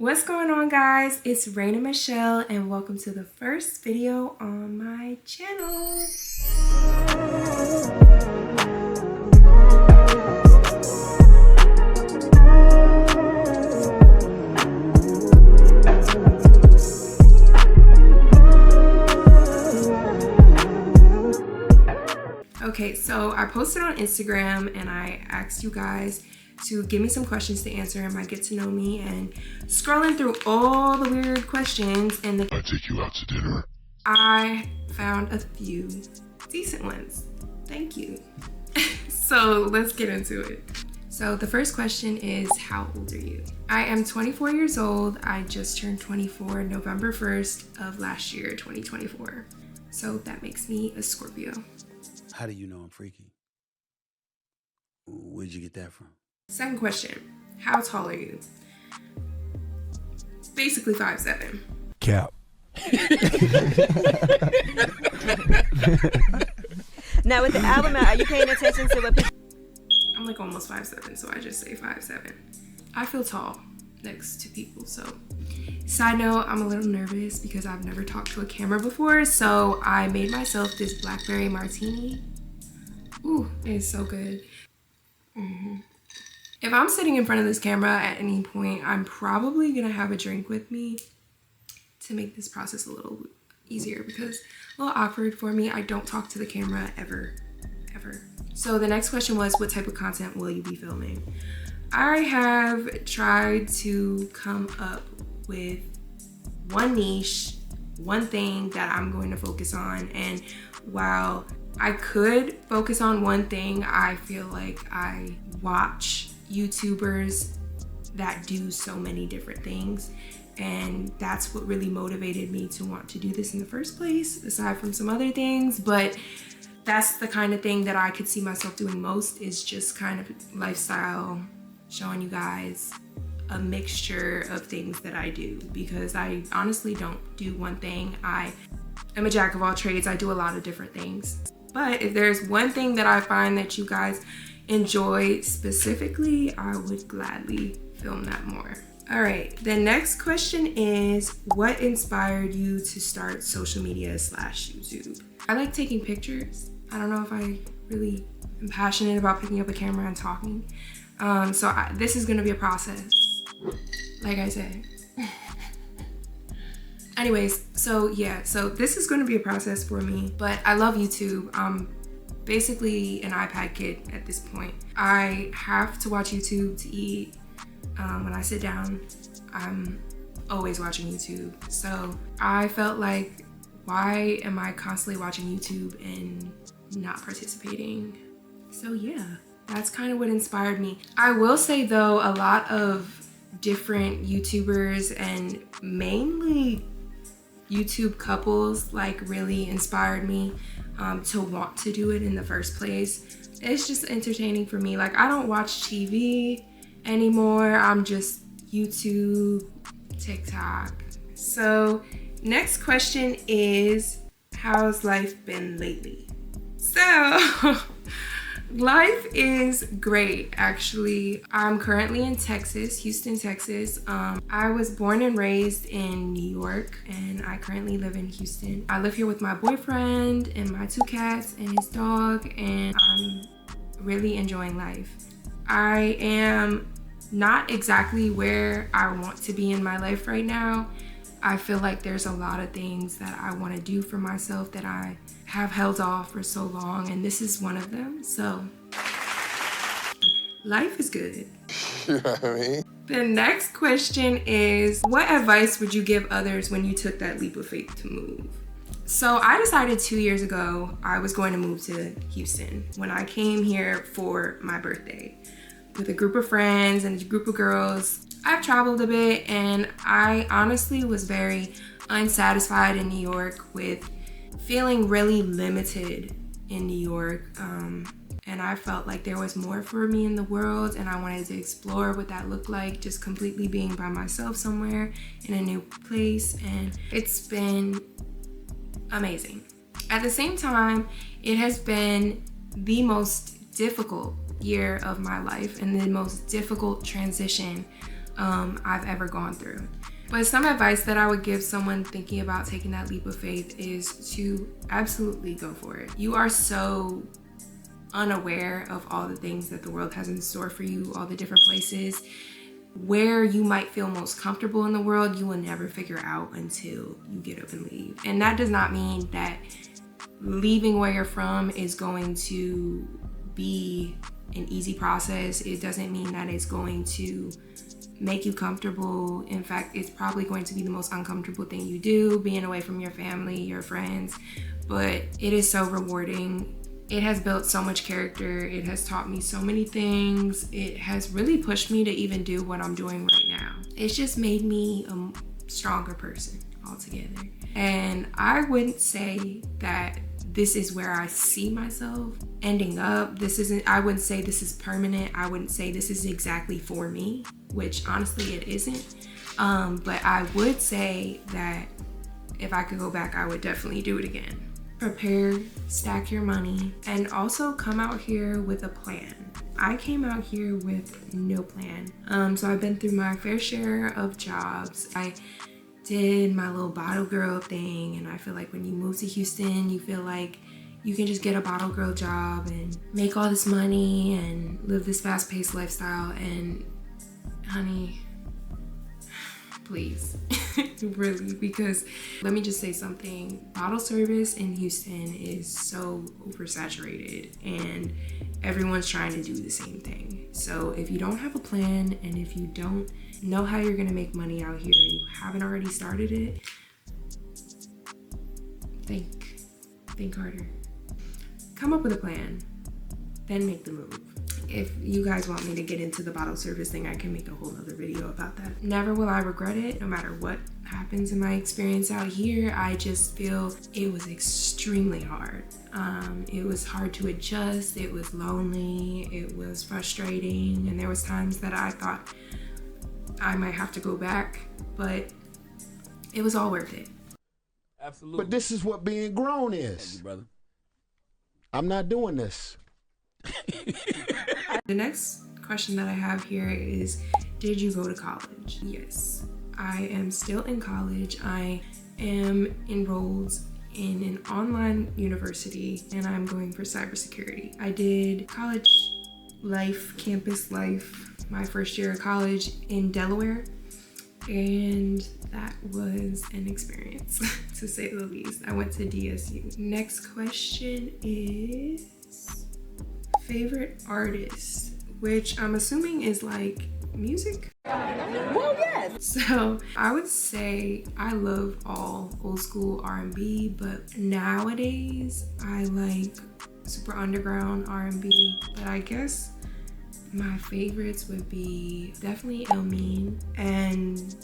What's going on, guys? It's Raina Michelle and welcome to the first video on my channel. Okay, so I posted on Instagram and I asked you guys to give me some questions to answer in my Get to Know Me, and scrolling through all the weird questions and I take you out to dinner. I found a few decent ones. Thank you. So let's get into it. So the first question is, how old are you? I am 24 years old. I just turned 24 November 1st of last year, 2024. So that makes me a Scorpio. How do you know I'm freaky? Where'd you get that from? Second question, how tall are you? Basically 5'7". Cap. Now with the album out, are you paying attention to what people... I'm like almost 5'7", so I just say 5'7". I feel tall next to people, so. Side note, I'm a little nervous because I've never talked to a camera before, so I made myself this blackberry martini. Ooh, it is so good. If I'm sitting in front of this camera at any point, I'm probably gonna have a drink with me to make this process a little easier because a little awkward for me. I don't talk to the camera ever. So the next question was, what type of content will you be filming? I have tried to come up with one niche, one thing that I'm going to focus on, and while I could focus on one thing, I feel like I watch YouTubers that do so many different things, and that's what really motivated me to want to do this in the first place, aside from some other things. But that's the kind of thing that I could see myself doing most, is just kind of lifestyle, showing you guys a mixture of things that I do, because I honestly don't do one thing. I am a jack of all trades. I do a lot of different things. But if there's one thing that I find that you guys enjoy specifically, I would gladly film that more. All right, the next question is, what inspired you to start social media / YouTube? I like taking pictures. I don't know if I really am passionate about picking up a camera and talking. This is gonna be a process, like I said. Anyways, so this is gonna be a process for me, but I love YouTube. Basically an iPad kid at this point. I have to watch YouTube to eat. When I sit down, I'm always watching YouTube. So I felt like, why am I constantly watching YouTube and not participating? So yeah, that's kind of what inspired me. I will say though, a lot of different YouTubers and mainly YouTube couples like really inspired me to want to do it in the first place. It's just entertaining for me. Like, I don't watch TV anymore. I'm just YouTube, TikTok. So next question is, how's life been lately? So life is great, actually. I'm currently in Texas, Houston, Texas. I was born and raised in New York, and I currently live in Houston. I live here with my boyfriend and my 2 cats and his dog, and I'm really enjoying life. I am not exactly where I want to be in my life right now. I feel like there's a lot of things that I want to do for myself that I have held off for so long, and this is one of them. So life is good. You know what I mean? The next question is, what advice would you give others when you took that leap of faith to move? So I decided 2 years ago I was going to move to Houston when I came here for my birthday with a group of friends and a group of girls. I've traveled a bit, and I honestly was very unsatisfied in New York, with feeling really limited in New York. And I felt like there was more for me in the world, and I wanted to explore what that looked like, just completely being by myself somewhere in a new place. And it's been amazing. At the same time, it has been the most difficult year of my life and the most difficult transition I've ever gone through. But some advice that I would give someone thinking about taking that leap of faith is to absolutely go for it. You are so unaware of all the things that the world has in store for you, all the different places. Where you might feel most comfortable in the world, you will never figure out until you get up and leave. And that does not mean that leaving where you're from is going to be an easy process. It doesn't mean that it's going to make you comfortable. In fact, it's probably going to be the most uncomfortable thing you do, being away from your family, your friends, but it is so rewarding. It has built so much character. It has taught me so many things. It has really pushed me to even do what I'm doing right now. It's just made me a stronger person altogether. And I wouldn't say that this is where I see myself ending up. I wouldn't say this is permanent. I wouldn't say this is exactly for me, which honestly it isn't. But I would say that if I could go back, I would definitely do it again. Prepare, stack your money, and also come out here with a plan. I came out here with no plan. So I've been through my fair share of jobs. I did my little bottle girl thing, and I feel like when you move to Houston, you feel like you can just get a bottle girl job and make all this money and live this fast-paced lifestyle. And honey, please. Really, because let me just say something. Bottle service in Houston is so oversaturated and everyone's trying to do the same thing. So if you don't have a plan and if you don't know how you're gonna make money out here and you haven't already started it, think harder. Come up with a plan, then make the move. If you guys want me to get into the bottle service thing, I can make a whole other video about that. Never will I regret it, no matter what happens in my experience out here. I just feel it was extremely hard. It was hard to adjust, it was lonely, it was frustrating, and there was times that I thought I might have to go back, but it was all worth it. Absolutely. But this is what being grown is. Thank you, brother. I'm not doing this. The next question that I have here is, did you go to college? Yes, I am still in college. I am enrolled in an online university and I'm going for cybersecurity. I did college life, campus life, my first year of college in Delaware, and that was an experience to say the least. I went to DSU. Next question is favorite artist, which I'm assuming is like music. Well, yes. So I would say I love all old school R&B, but nowadays I like super underground R&B. But I guess my favorites would be definitely Elmine and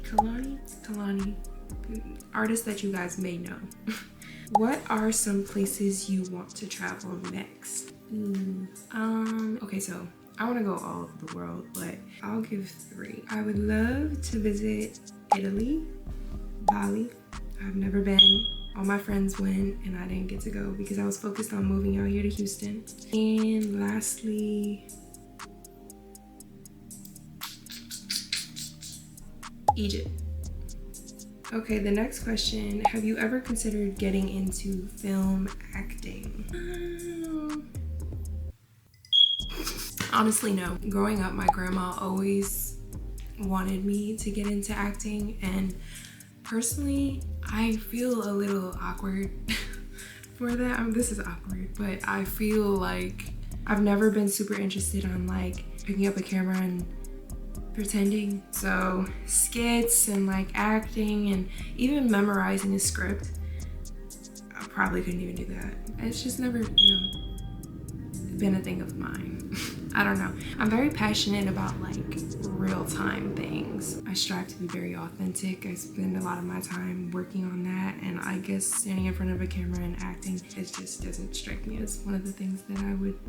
Kalani, artists that you guys may know. What are some places you want to travel next? Okay, so I want to go all over the world, but I'll give 3. I would love to visit Italy, Bali. I've never been. All my friends went and I didn't get to go because I was focused on moving out here to Houston. And lastly, Egypt. Okay, the next question, have you ever considered getting into film acting? Honestly, no. Growing up, my grandma always wanted me to get into acting, and personally, I feel a little awkward for that. This is awkward, but I feel like I've never been super interested on like picking up a camera and pretending. So skits and like acting and even memorizing a script, I probably couldn't even do that. It's just never, been a thing of mine. I don't know. I'm very passionate about like real-time things. I strive to be very authentic. I spend a lot of my time working on that, and I guess standing in front of a camera and acting, it just doesn't strike me as one of the things that I would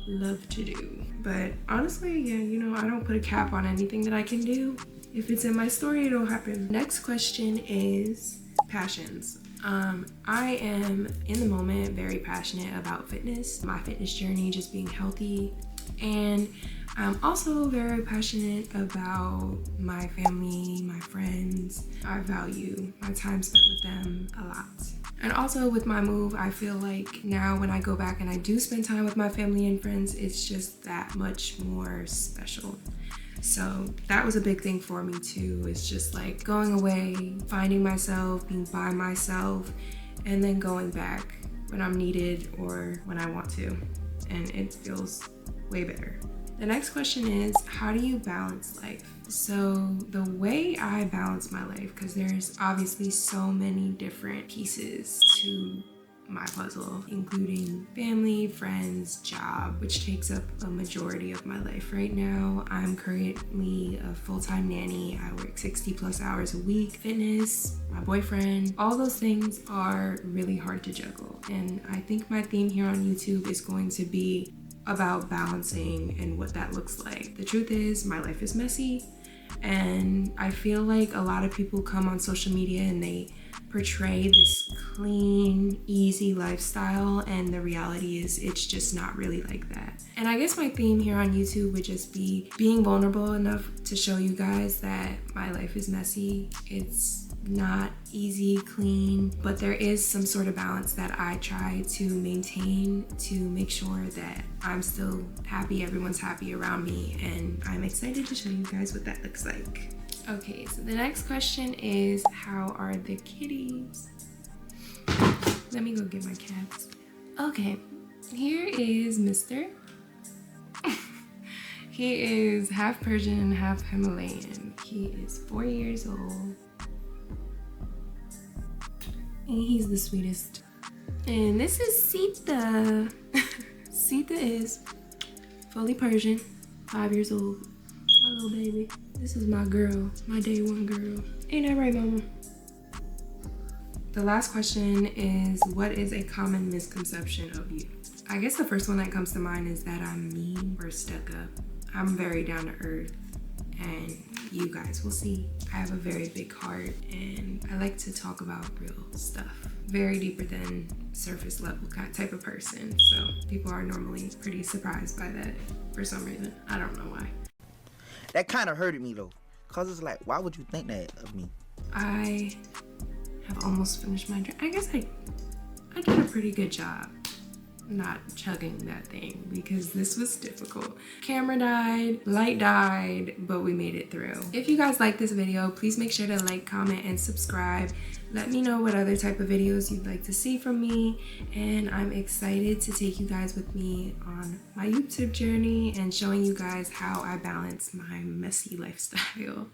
love to do. But honestly, yeah, I don't put a cap on anything that I can do. If it's in my story, it'll happen. Next question is passions. I am in the moment very passionate about fitness, my fitness journey, just being healthy. And I'm also very passionate about my family, my friends. I value my time spent with them a lot. And also with my move, I feel like now when I go back and I do spend time with my family and friends, it's just that much more special. So that was a big thing for me too. It's just like going away, finding myself, being by myself, and then going back when I'm needed or when I want to. And it feels way better. The next question is, how do you balance life? So the way I balance my life, because there's obviously so many different pieces to my puzzle, including family, friends, job, which takes up a majority of my life right now. I'm currently a full-time nanny. I work 60+ hours a week. Fitness, my boyfriend, all those things are really hard to juggle. And I think my theme here on YouTube is going to be about balancing and what that looks like. The truth is, my life is messy, and I feel like a lot of people come on social media and they portray this clean, easy lifestyle, and the reality is it's just not really like that. And I guess my theme here on YouTube would just be being vulnerable enough to show you guys that my life is messy. It's not easy, clean, but there is some sort of balance that I try to maintain to make sure that I'm still happy, everyone's happy around me, and I'm excited to show you guys what that looks like. Okay, so the next question is, how are the kitties? Let me go get my cats. Okay, here is Mr. He is half Persian, half Himalayan. He is 4 years old. And he's the sweetest. And this is Sita. Sita is fully Persian, 5 years old. My little baby. This is my girl, my day one girl. Ain't that right, mama? The last question is, what is a common misconception of you? I guess the first one that comes to mind is that I'm mean or stuck up. I'm very down to earth, and you guys will see. I have a very big heart, and I like to talk about real stuff. Very deeper than surface level type of person. So people are normally pretty surprised by that for some reason. I don't know why. That kind of hurted me though, cause it's like, why would you think that of me? I have almost finished my drink. I guess I did a pretty good job not chugging that thing because this was difficult. Camera died, light died, but we made it through. If you guys like this video, please make sure to like, comment, and subscribe. Let me know what other type of videos you'd like to see from me, and I'm excited to take you guys with me on my YouTube journey and showing you guys how I balance my messy lifestyle.